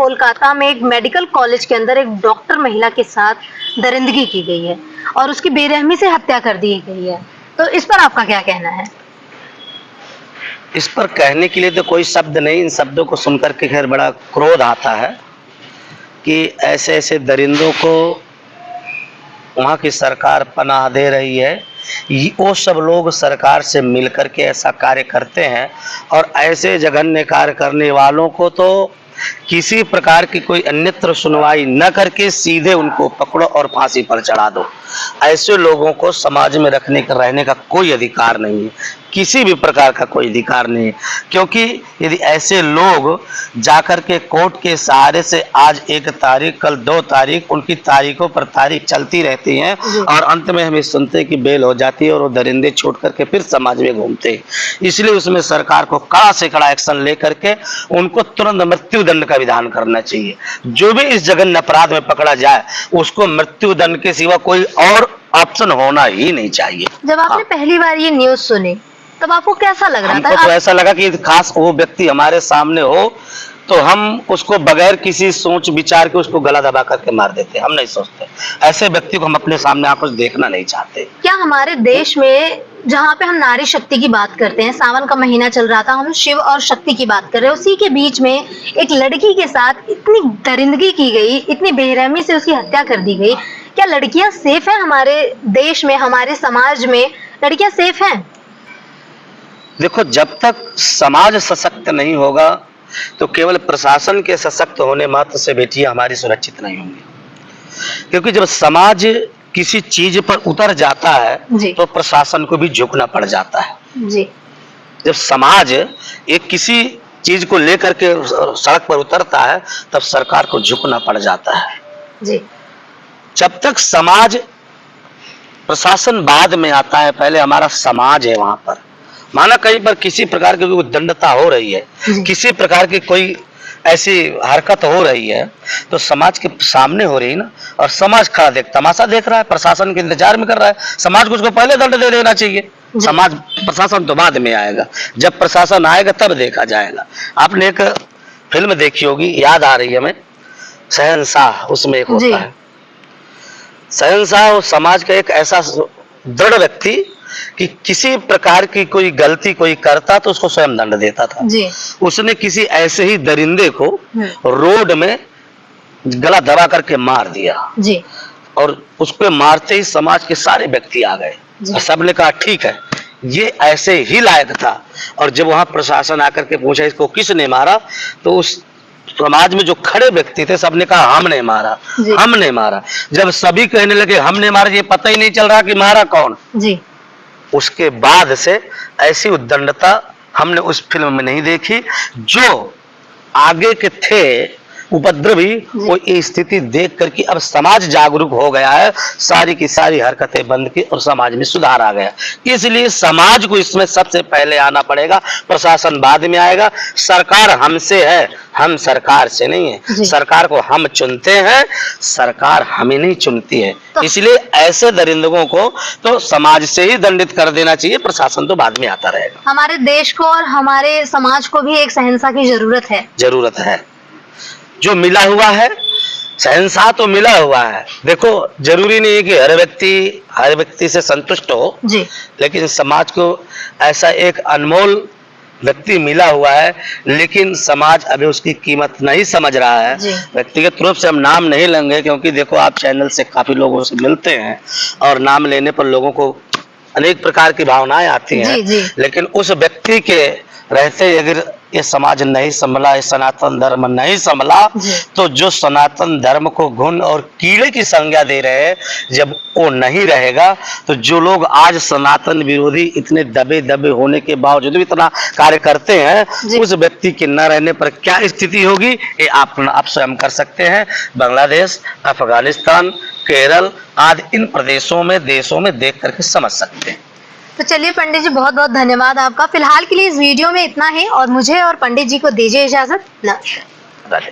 कोलकाता में एक medical college के अंदर एक डॉक्टर महिला के साथ दरिंदगी की गई है और उसकी बेरहमी से हत्या कर दी गई है। तो इस पर आपका क्या कहना है? इस पर कहने के लिए तो कोई शब्द नहीं। इन शब्दों को सुनकर के खैर बड़ा क्रोध आता है कि ऐसे ऐसे दरिंदों को वहाँ की सरकार पनाह दे रही है। वो सब लोग सरकार से मिलकर के ऐसा कार्य करते हैं और ऐसे जघन्य कार्य करने वालों को तो किसी प्रकार की कोई अन्यत्र सुनवाई न करके सीधे उनको पकड़ो और फांसी पर चढ़ा दो। ऐसे लोगों को समाज में रहने का कोई अधिकार नहीं है, किसी भी प्रकार का कोई अधिकार नहीं है। क्योंकि यदि ऐसे लोग जाकर के कोर्ट के सहारे से आज 1 तारीख कल 2 तारीख उनकी तारीखों पर तारीख चलती रहती हैं और अंत में हम सुनते हैं कि बेल हो जाती है और वो दरिंदे छोड़ करके फिर समाज में घूमते हैं। इसलिए उसमें सरकार को कड़ा से कड़ा एक्शन लेकर के उनको तुरंत मृत्यु दंड का विधान करना चाहिए। जो भी इस जघन्य अपराध में पकड़ा जाए उसको मृत्यु दंड के सिवा कोई और ऑप्शन होना ही नहीं चाहिए। जब आपने पहली बार ये न्यूज सुनी तब आपको कैसा लग रहा था? हमको तो ऐसा लगा कि खास वो व्यक्ति हमारे सामने हो तो हम उसको बगैर किसी सोच विचार के उसको गला दबा करके मार देते। हम नहीं सोचते, ऐसे व्यक्ति को हम अपने सामने आकर देखना नहीं चाहते। क्या हमारे देश में जहाँ पे हम नारी शक्ति की बात करते हैं, सावन का महीना चल रहा था, हम शिव और शक्ति की बात कर रहे हैं, उसी के बीच में एक लड़की के साथ इतनी दरिंदगी की गई, इतनी बेरहमी से उसकी हत्या कर दी गई। क्या लड़कियां सेफ है हमारे देश में, हमारे समाज में? लड़कियां सेफ हैं? देखो, जब तक समाज सशक्त नहीं होगा तो केवल प्रशासन के सशक्त होने मात्र से बेटियां हमारी सुरक्षित नहीं होंगी। क्योंकि जब समाज किसी चीज पर उतर जाता है तो प्रशासन को भी झुकना पड़ जाता है जी। जब समाज एक किसी चीज को लेकर के सड़क पर उतरता है तब सरकार को झुकना पड़ जाता है जी। जब तक समाज, प्रशासन बाद में आता है, पहले हमारा समाज है। वहां पर माना कहीं पर किसी प्रकार की कोई दंडता हो रही है, किसी प्रकार की कोई ऐसी हरकत हो रही है तो समाज के सामने हो रही ना, और समाज खड़ा तमाशा देख रहा है, प्रशासन के इंतजार में कर रहा है। समाज को उसको पहले दंड दे देना चाहिए। समाज, प्रशासन तो बाद में आएगा। जब प्रशासन आएगा तब देखा जाएगा। आपने एक फिल्म देखी होगी, याद आ रही है हमें, शहंशाह। उसमें एक होता है शहंशाह, वो समाज का एक ऐसा दृढ़ व्यक्ति कि किसी प्रकार की कोई गलती कोई करता तो उसको स्वयं दंड देता था जी। उसने किसी ऐसे ही दरिंदे को रोड में गला दबा करके मार दिया जी। और उसको मारते ही समाज के सारे व्यक्ति आ गए, सबने कहा ठीक है, ये ऐसे ही लायक था। और जब वहां प्रशासन आकर के पूछा इसको किसने मारा, तो उस समाज में जो खड़े व्यक्ति थे सबने कहा हमने मारा, हमने मारा। जब सभी कहने लगे हमने मारा, ये पता ही नहीं चल रहा कि मारा कौन जी। उसके बाद से ऐसी उद्दंडता हमने उस फिल्म में नहीं देखी। जो आगे के थे उपद्रवी, वो ये स्थिति देख करके अब समाज जागरूक हो गया है, सारी की सारी हरकतें बंद की और समाज में सुधार आ गया। इसलिए समाज को इसमें सबसे पहले आना पड़ेगा, प्रशासन बाद में आएगा। सरकार हमसे है, हम सरकार से नहीं है। सरकार को हम चुनते हैं, सरकार हमें नहीं चुनती है। इसलिए ऐसे दरिंदों को तो समाज से ही दंडित कर देना चाहिए, प्रशासन तो बाद में आता रहेगा। हमारे देश को और हमारे समाज को भी एक शहंशाह की जरूरत है। जो मिला हुआ है शहंशाह तो मिला हुआ है। देखो, जरूरी नहीं है कि हर व्यक्ति से संतुष्ट हो जी। लेकिन समाज को ऐसा एक अनमोल व्यक्ति मिला हुआ है, लेकिन समाज अभी उसकी कीमत नहीं समझ रहा है। व्यक्तिगत रूप से हम नाम नहीं लेंगे, क्योंकि देखो आप चैनल से काफी लोगों से मिलते हैं और नाम लेने पर लोगों को अनेक प्रकार की भावनाएं आती हैं जी। लेकिन उस व्यक्ति के रहते अगर ये समाज नहीं संभला, ये सनातन धर्म नहीं संभला, तो जो सनातन धर्म को घुन और कीड़े की संज्ञा दे रहे हैं, जब वो नहीं रहेगा तो जो लोग आज सनातन विरोधी इतने दबे होने के बावजूद भी इतना कार्य करते हैं, उस व्यक्ति के न रहने पर क्या स्थिति होगी ये आप स्वयं कर सकते हैं। बांग्लादेश, अफगानिस्तान, केरल आदि इन प्रदेशों में, देशों में देख करके समझ सकते हैं। तो चलिए पंडित जी, बहुत बहुत धन्यवाद आपका। फिलहाल के लिए इस वीडियो में इतना ही और मुझे और पंडित जी को दीजिए इजाजत। नमस्कार।